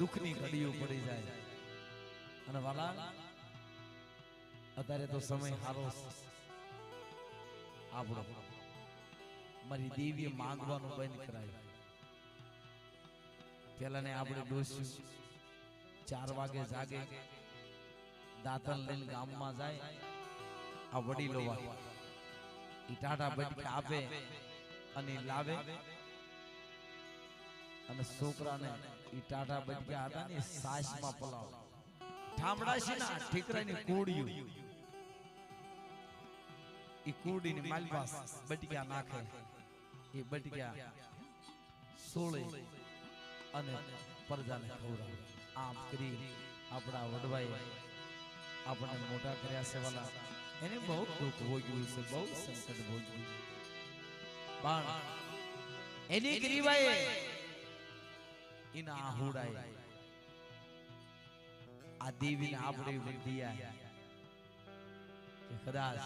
દુઃખની ઘડીઓ પડી જાય અને વાલા અત્યારે તો સમય સારો આપણો મારી દેવીએ માંગવાનું બંધ કરાયું પેલા ને આપણે ડોસ્યું 4 વાગે જાગે દાંતણ લઈને ગામમાં જાય આ વડીલો ઈ ટાટા બટકા આપે અને લાવે અને છોકરાને ઈ ટાટા બટકા હતા ને સાસમાં પલાવ ઠામડા છે ને ઠીકરાની કુડિયું ઈ કુડીની માલપાસ બટકા નાખે એ બટકા સોળે અને પરજાને ખવડાવે આમ કરી આપણા વડવાએ આપણને મોટા કર્યા છે વાલા એને બહુ દુઃખ ભોગ્યું છે બહુ સંકટ ભોગ્યું પણ એની ગરીવાએ એના આહુડાએ આ દેવીને આપણે વંદિયા કે કદાચ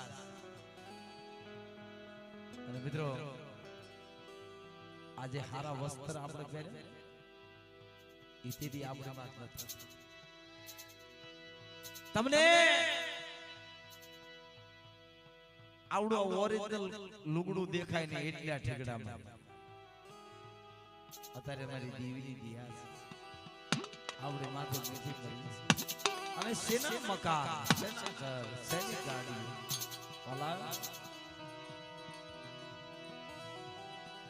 અને મિત્રો આજે હારા વસ્ત્ર આપણે પહેરે ઈથી આપણે વાત નથી તમને આવડો ઓરિજિનલ લુગડું દેખાય ને એટલા ઠેકડામાં અત્યારે મારી દેવીની દિયા છે આવડે માથે નથી કરી અને સેના મકાન સેના ઘર સેની ગાડી વાલા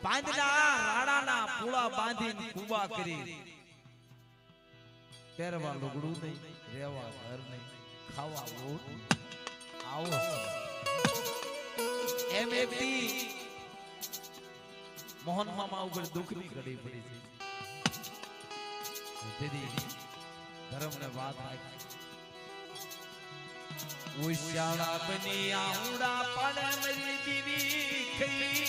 બાંધના રાડાના પૂળા બાંધીને કુબા કરી પહેરવા લુગડું નહીં રહેવા ઘર નહીં ખાવા લોટ આવો એમ એકથી મોહન મામા ઉપર દુઃખની ઘડી પડી છે તેથી ધર્મને વાત રાખી ઉશાળા બની આઉડા પડે મરી દીવી ખઈ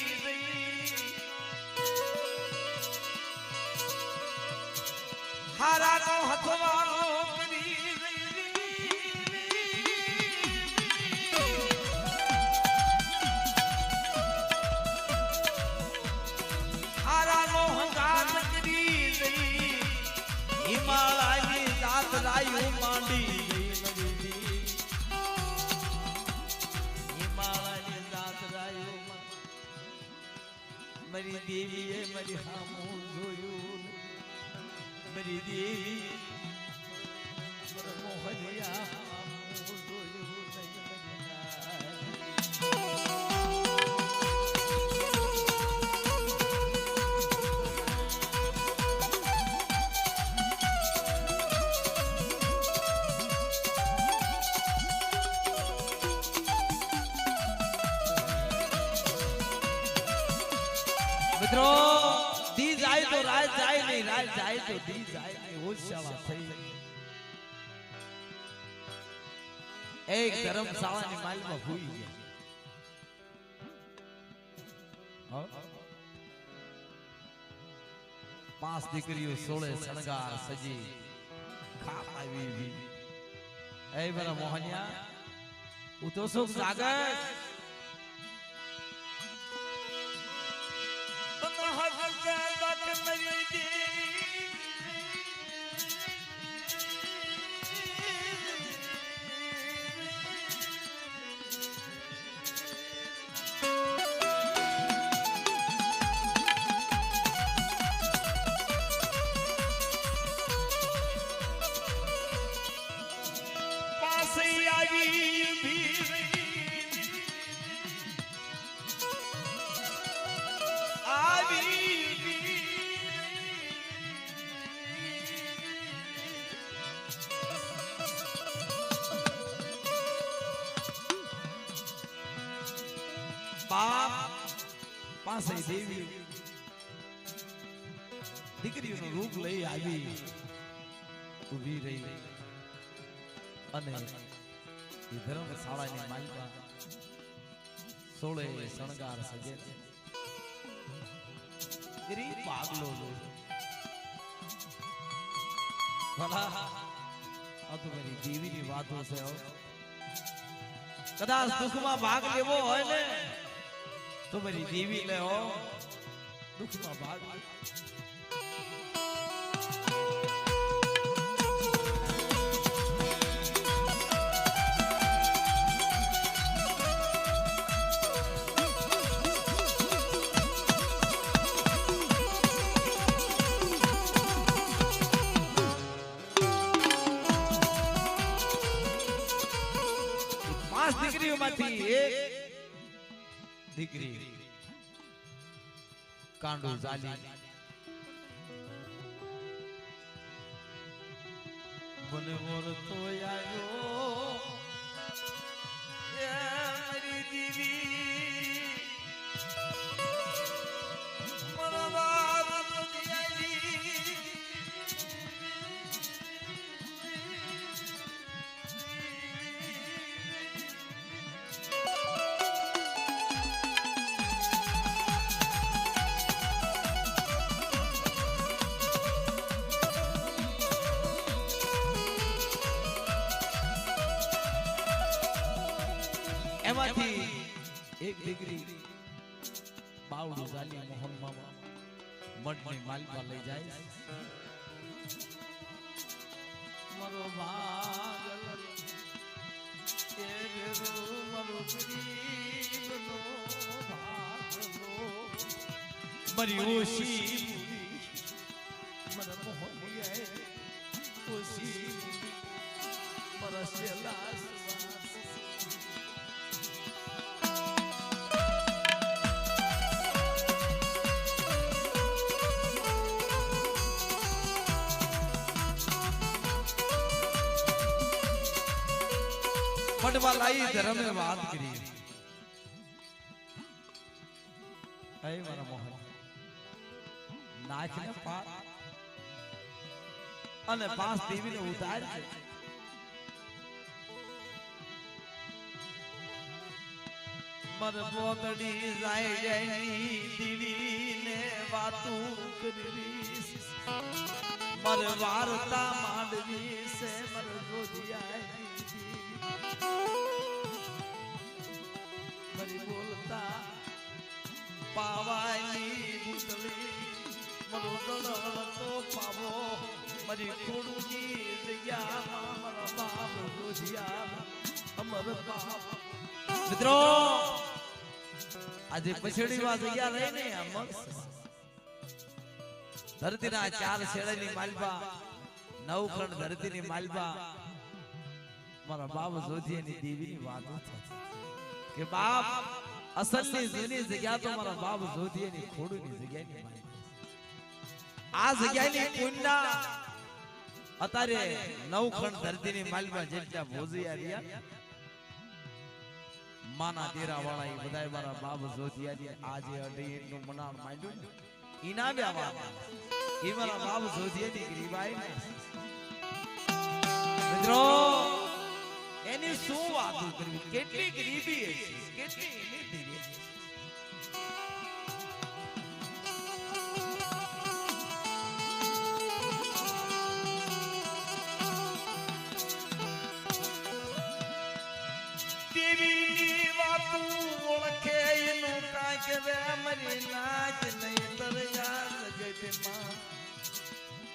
હારાનો હથવાનો કરી હારાનો હંગાર કરી હિમાલયની જાત રાયું માંડી હિમાલયની જાત રાયું મારી દેવીએ મારી હામું જોયું मेरी देवी मोहनिया મિત્રો दी जाए तो रात जाए नहीं रात जाए तो दी जाए नहीं होशाला થઈ એક ધર્મશાળાની માલમાં ભૂઈ ગયા 5 દીકરીઓ 16 શણગાર સજી ખાપ આવી એ બરા મોહનિયા હું તો સુખ જાગે પાસે દેવી દીકરીઓનું રૂપ લઈ આવી ઉભી રહી અને એ ધર્મશાળાની માલિકા 16 શણગાર સજે છે ગરીબ પાગલો ભલા આ તો મારી દેવીની વાતો છે કદાચ દુઃખમાં ભાગ લેવો હોય ને तो मेरी देवी ले हो दुख में भाग દીકરીઓમાંથી એક દીકરી કાંડો ઝાલી મને મોર તો આવ્યો એ મારી દીવી મારા બાપ એમાંથી એક દીકરી બાવડું ઝાલી મોહનમાં મઢની માલિકા લઈ જાય મારો ભાગલ એ રેરો મારો ગરીબનો ભાગલો મારી ઓશી મારા મોહનિયા ઓશી મારા શેલા પડવાલાઈ ધર્મે વાત કરી હે મારા મોહન નાખને પાર અને પાંચ દેવીને ઉતાર છે મર બોતડી જાય જાયની દેવીને વાતું કરવી મર વાર્તા માંડવી છે મર રોધિયા મરી બોલતા પાવાની ભૂતળી મરો દળતો પાવો મરી ખોડુની જગ્યામાં મારા બાપ રોજિયા અમર બાપ મિત્રો આજે પછડીમાં જગ્યા રહી ને અમર ધરતીના ચાર શેડાની માલબા નવ ખંડ ધરતીની માલબા મારા બાપ જોધિયાની દેવીની વાતો છે કે બાપ અસલની જૂની જગ્યા તો મારા બાપ જોધિયાની ખોડુની જગ્યાની માલિક આ જગ્યાની પુણ્ય અત્યારે નવ ખંડ ધરતીની માલિકમાં જેટલા ભોજિયા રહ્યા માના દેરા વાળા એ બધાય મારા બાપ જોધિયાની આજે અઢીનું મનાણ માંડ્યું ઇનામ આવા એ મારા બાપ જોધિયાની ગરીબાઈ મિત્રો એની શું વાતો કરવી કેટલી ગરીબી છે કેટલી એની ધીરે દેવીની વાતો ઓળખે એનું કાંઈક રે મરી નાચ નહીં દરિયા જગતમાં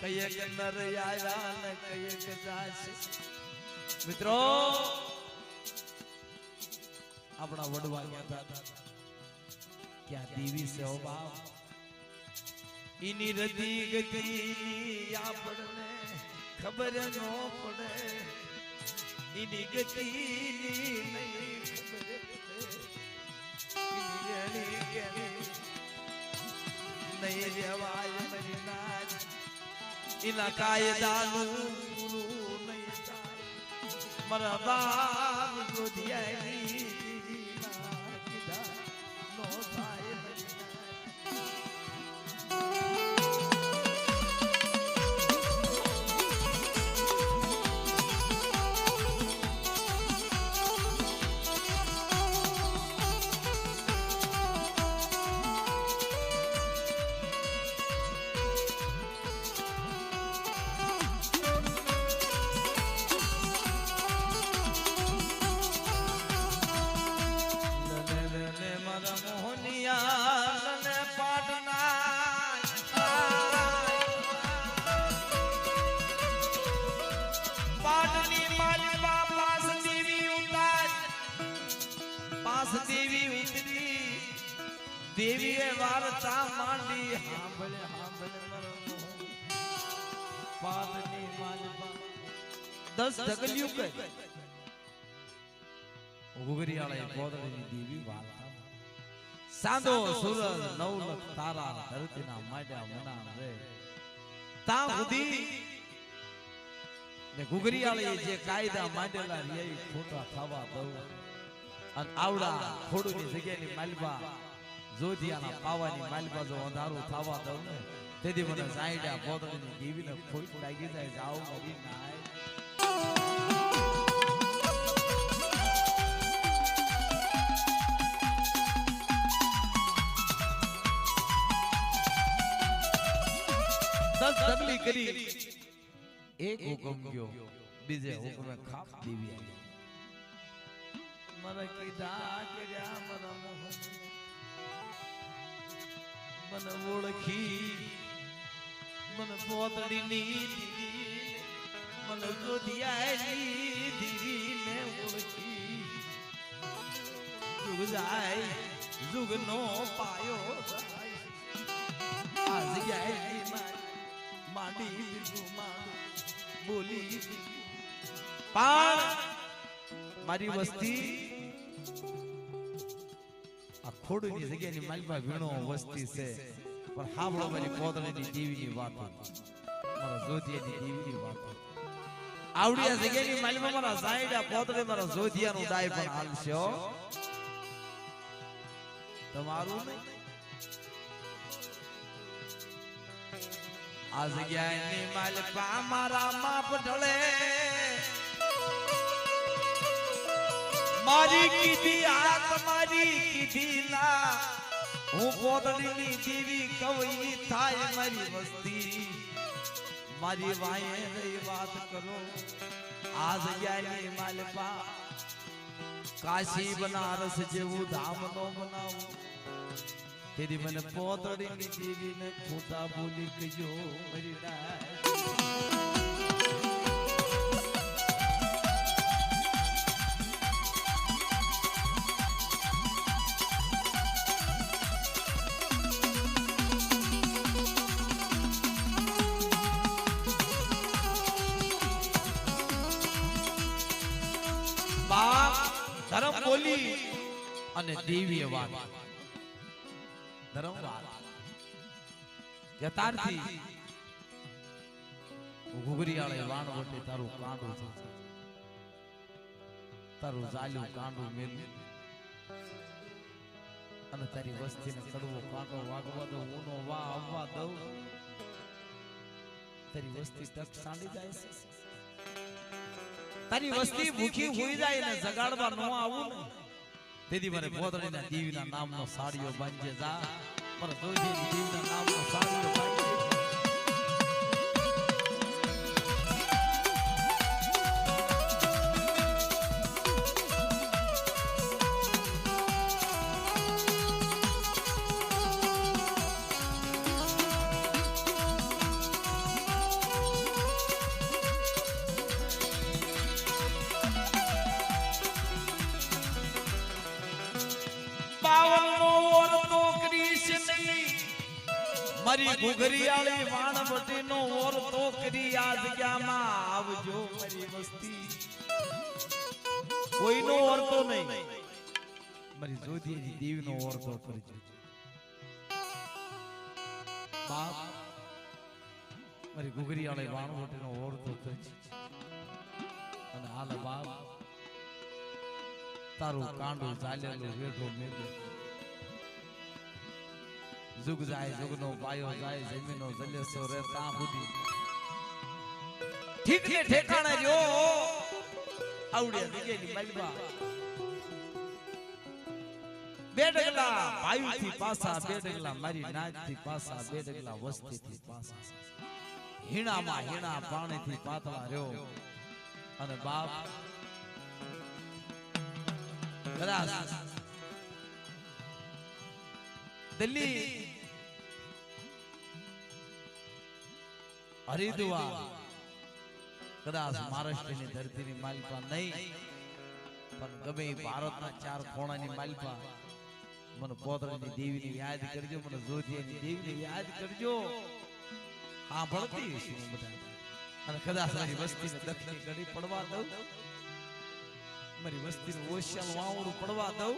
કયક નર આયા ને કયક જાશે મિત્રો આપણા વડવા ગયા હતા ક્યાં દેવી છે ઓ બાપ ઈની રતી ગતિની આપણને ખબર ન પડે ઈની ગતિની નહીં ખબર પડે ઈની કે નહીં રેવાય મરી નાચ ઈના કાયદાનું પૂરું નહીં મારા બાપ જોધિયાની કીધા નો થાય દેવીએ વાર્તા માંડી હાંભળે હાંભળે મરો પાદની માલબા 10 ઢગલ્યું કે ગુગરિયાળે પોદળીની દેવી વાર્તા સાંધો સૂરજ નવલખ તારા ધરતીના માડ્યા મના રે તા સુધી ને ગુગરિયાળે જે કાયદા માંડેલા રે ખોટા થવા દઉં અને આવડા ખોડુની જગ્યાની માલબા જોધિયાના પાવાની માલબા જો અંધારું થવા દઉં ને તેથી મને સાઈડા પોદળીની દેવીને ખોટ લાગી જાય જાવ મરી નાય દસ ડગલી કરી એક હુકમ ગયો બીજે હુકમે ખાપ દેવી આવી મને કીધા કર્યા મારા મોહન મને ઓળખી મને પોતડીની દીવી મને જોધિયાની દીવીને ઓળખી જુગ જાય જુગનો પાયો આ જગ્યાએ માંડી દીધું બોલી પણ મારી વસ્તી આ ખોડની જગ્યાની માલમાં વીણો વસ્તી છે પણ હાવળો મારી પોતળીની દેવીની વાત મારા જોધિયાની દેવીની વાત આવડિયા જગ્યાની માલમાં મારા સાઈડા પોતળે મારા જોધિયાનું દાય પણ હાલશે તમારું નહીં આ જગ્યાની માલપા મારા માપ ઢળે મારી કીધી આ તમારી કીધી ના હું પોતળીની દેવી કવઈ થાય મારી વસ્તી મારી વાયે રહી વાત કરો આ જગ્યાની માલપા કાશી બનારસ જેવું ધામ નો બનાવું તેરી મને પોતળીની દેવીને ખોટા બોલી કયો મરી નાય ધર્મ બોલી અને દેવીએ વાત ધર્મ વાત યથાર્થી ગુગરિયાળે વાણવટે તારું કાંડું છે તારું જાલ્યું કાંડું મેલ્યું અને તારી વસ્તીને કડવો કાંટો વાગવા દઉં ઊનો વા આવવા દઉં તારી વસ્તી તક સાંડી જાય છે તારી વસ્તી ભૂખી હોઈ જાય ને જગાડવા ન આવું ને તેથી મને પોતળીના દેવીના નામનો સાડીઓ બાંધજે જા મને જોઈતી દેવીના નામનો સાડીઓ બાંધજે મારી ગુગરિયાળી વાણવટીનો ઓરતો કરી આ જગ્યામાં આવજો મારી વસ્તી કોઈનો ઓરતો નહીં મારી જોધિયાની દેવીનો ઓરતો કરજો બાપ મારી ગુગરિયાળી વાણવટીનો ઓરતો કરજો અને હાલ બાપ તારું કાંડું ચાલેલું વેઠો મેળો जुग जाए जुगनो पायो जाए जमीनो जलेसो रे ता बुदी ठीक ने ठेकाणे जो आवड़े जगेनी मलबा बेडगला भाई थी पासा बेडगला मारी नाच थी पासा बेडगला वस्ती थी पासा हीणा मा हीणा पाणी थी पातळा रयो અને બાપ કદાચ દિલ્હી હરિદ્વાર કદાચ મહારાષ્ટ્રની ધરતીની માલિકા નહીં પણ ગમે ભારતના ચાર ખૂણાની માલિકા મને પોતળીની દેવીની યાદ કરજો મને જોધિયાની દેવીની યાદ કરજો સાંભળતી છું બધા અને કદાચ મારી વસ્તીને દક્ષિણી ઘડી પડવા દઉં મારી વસ્તીનું ઓશિયાલ વાવડું પડવા દઉં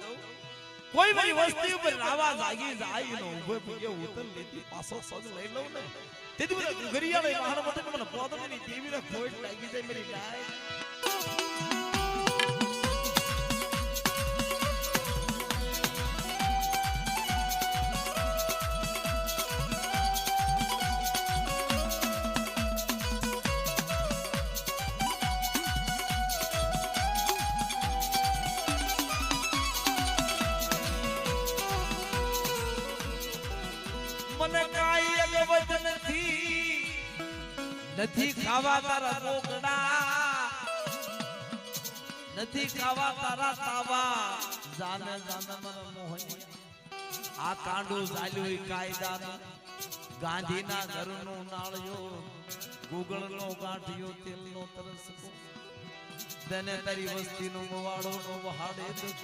કોઈ મારી વસ્તી ઉપર રાવા જાગી જાય નો ઉભો પગે ઉતર લેતી પાછો સજ લઈ લઉં ને તેથી મને ઘરિયાળે મહાન મટે મને પોદની દેવીને ખોટ લાગી જાય મારી ગાય મને કાઈ અગવત નથી ખાવા તારા રોકડા નથી ખાવા તારા તાવા જાને જાને મને મોહની આ કાંડો ચાલ્યો કાયદાનો ગાંધીના ઘરનો નાળિયો ગુગળનો ગાંઠિયો તેલનો તરસકો તને તારી વસ્તીનો મવાડો નો વહાડે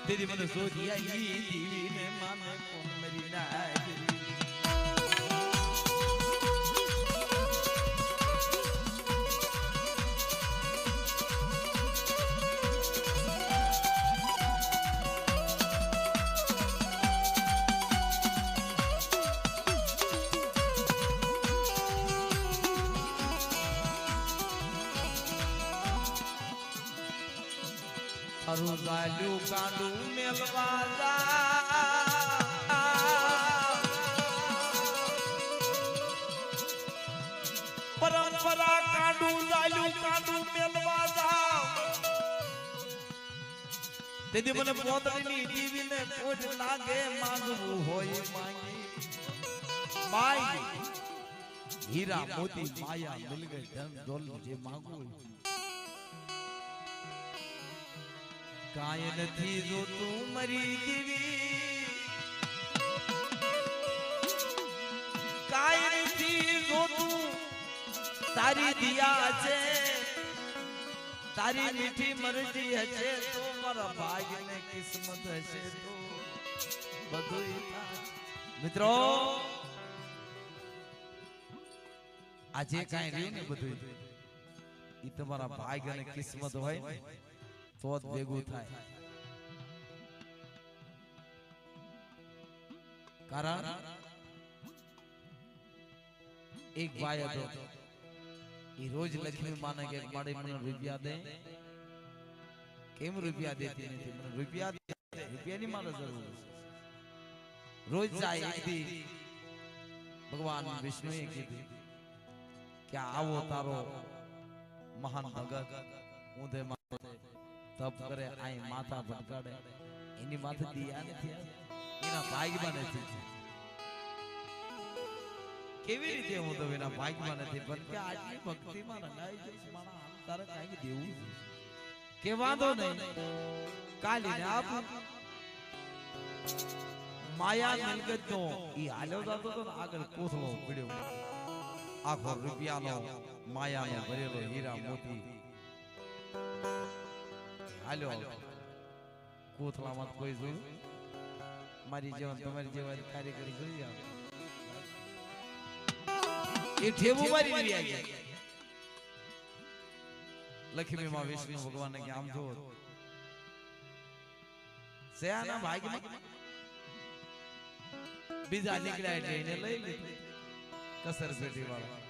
તેરી મને સોધિયા ઈ દીવીને માને કોણ મરી ના અરુગાલ્યું કાંડું મેલવા પરંપરા કાંડું લાલ્યું કાંડું મેલવા તેથી મને પોતરીની દીવીને કોટ લાગે માંગવું હોય માંગી માય હીરા મોતી માયા મિલ ગઈ ધન દોલત જે માંગવું હોય કાય નથી જોતું મરી દીવી કાય નથી જોતું તારી દિયા છે તારી મીઠી મરજી હશે તો મારા ભાગ્યને કિસ્મત હશે તો બધું મિત્રો આજે કાઈ રહ્યું ને બધું ઈ તમારા ભાગ્યને કિસ્મત હોય ને તો જ ભેગું થાય કારણ એક ભાઈ હતો એ રોજ લક્ષ્મી માને કે મારે મને રૂપિયા દે કેમ રૂપિયા દેતી નથી મને રૂપિયાની મારે જરૂર રોજ જાય એક દી ભગવાન વિષ્ણુએ કીધું કે આવો તારો મહાન ભગત હું તે તપ કરે આય માથા ભટકાડે એની માથે દિયા નથી એના ભાગ્યમાં નથી કેવી રીતે હું તો એના ભાગ્યમાં નથી પણ કે આટલી ભક્તિમાં રંગાઈ જઈશ મારા તારે કાઈ દેવું કે વાંધો નહીં કાલીને આપું માયા મિલકત નો ઈ હાલ્યો જતો તો આગળ કોથળો પડ્યો આખો રૂપિયાનો માયાનો ભરેલો હીરા મોતી હાલ્યો કોથળામાં કોઈ જોયું મારી જેવન તમારી જેવા કાર્યકરી જોઈ આવે એ ઠેવું મારી રહ્યા ગયા લક્ષ્મી માં વિષ્ણુ ભગવાન કે આમ જો સેના ભાગ્યમાં બીજા નીકળ્યા એટલે એને લઈ લીધું કસર પેટી વાળા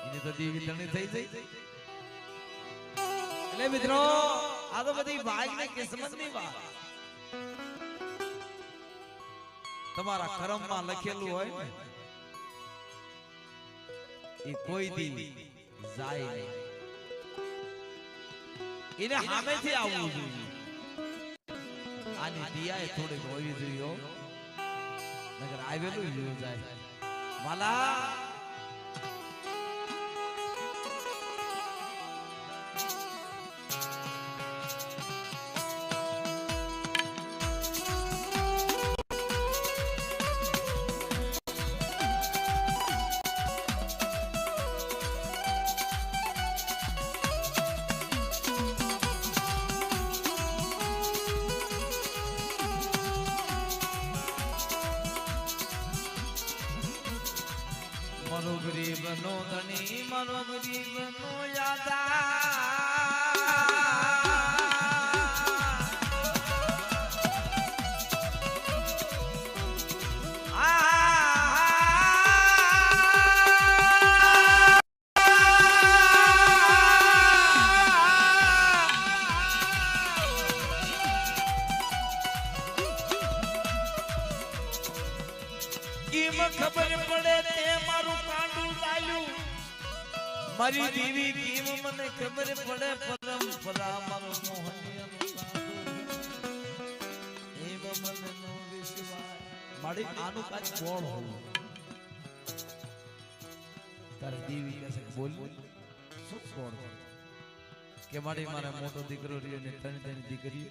એને તો દેવી તણી થઈ જઈ એટલે મિત્રો આ તો બધી ભાગ્ય કિસ્મત ની વાત તમારા કર્મમાં લખેલું હોય ને એ કોઈ દી જાય નહીં એને સામેથી આવવું જોઈએ આની દિયાએ થોડીક હોવી જોઈએ નગર આવેલું જોયું જાય વાલા મનો ગરીબ નો ધણી મનો ગરીબ નો યાદા મારી દેવી કેમ મને ખબર પડે પરંપરા મારો મોહનિયાનો એમ મને નો વિશ્વાસ મારી આનું કાચ બોળ હોવું તારે દેવી કહે બોલ શું બોળ કે મારી મારા મોટો દીકરો રહ્યો ને ત્રણ દીકરી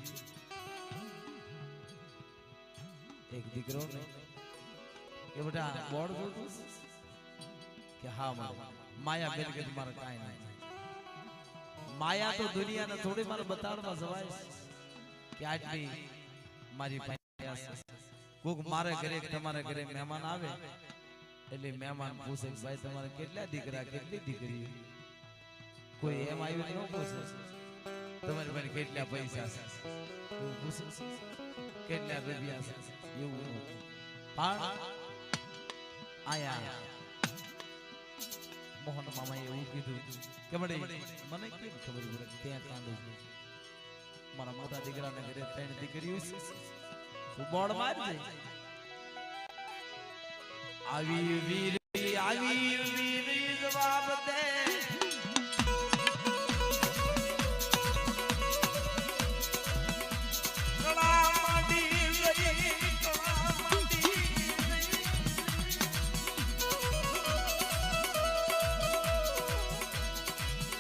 એક દીકરો ને કે બેટા બોળ જોતું કે હા માયા બેન કે મારે કાંઈ નહીં માયા તો દુનિયાને થોડી મારે બતાડવા જવાય કે આટલી મારી પાસે કોક મારે ઘરે તમારા ઘરે મહેમાન આવે એટલે મહેમાન પૂછે ભાઈ તમારે કેટલા દીકરા કેટલી દીકરી કોઈ એમ આવ્યું ન પૂછે તમારી પાસે કેટલા પૈસા છે એવું પૂછે કેટલા રૂપિયા છે એવું પણ આયા મોહન મામાએ એવું કીધું કે મને કેમ ખબર પડે ત્યાં કાંડું મારા મોટા દીકરાને ઘરે ત્રણ દીકરીઓ છે તું બોર્ડ મારજે આવી વીર જવાબ દે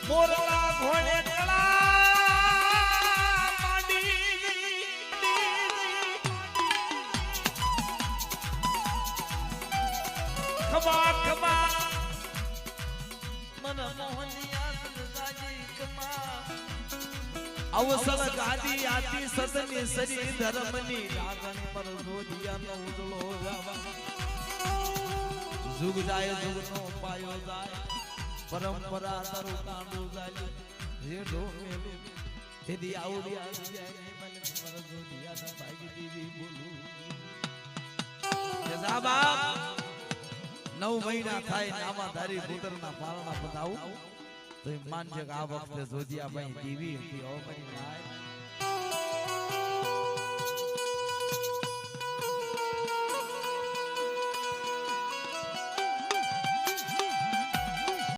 મોરલા ઘોડે ખમા ખમા મન મોહનિયા સદાજી ખમા અવસર ગાદી આતી સતની સરી ધર્મની લાગણ પર જોડિયાનો ઉજળો ગાવા જુગ જાય જુગનો પાયો જાય પરંપરા તારું કાંડું જાય રેડો મેલો તેદી આવડિયા જાય મને પર જોડિયાના ભાગી દીવી બોલું કે સાબા 9 મહિના થાય નામા ધારી પુત્રના પારણા બતાવું તો માનજે કે આ વખતે જોડિયા ભાઈ દીવી હતી ઓ મારી ભાઈ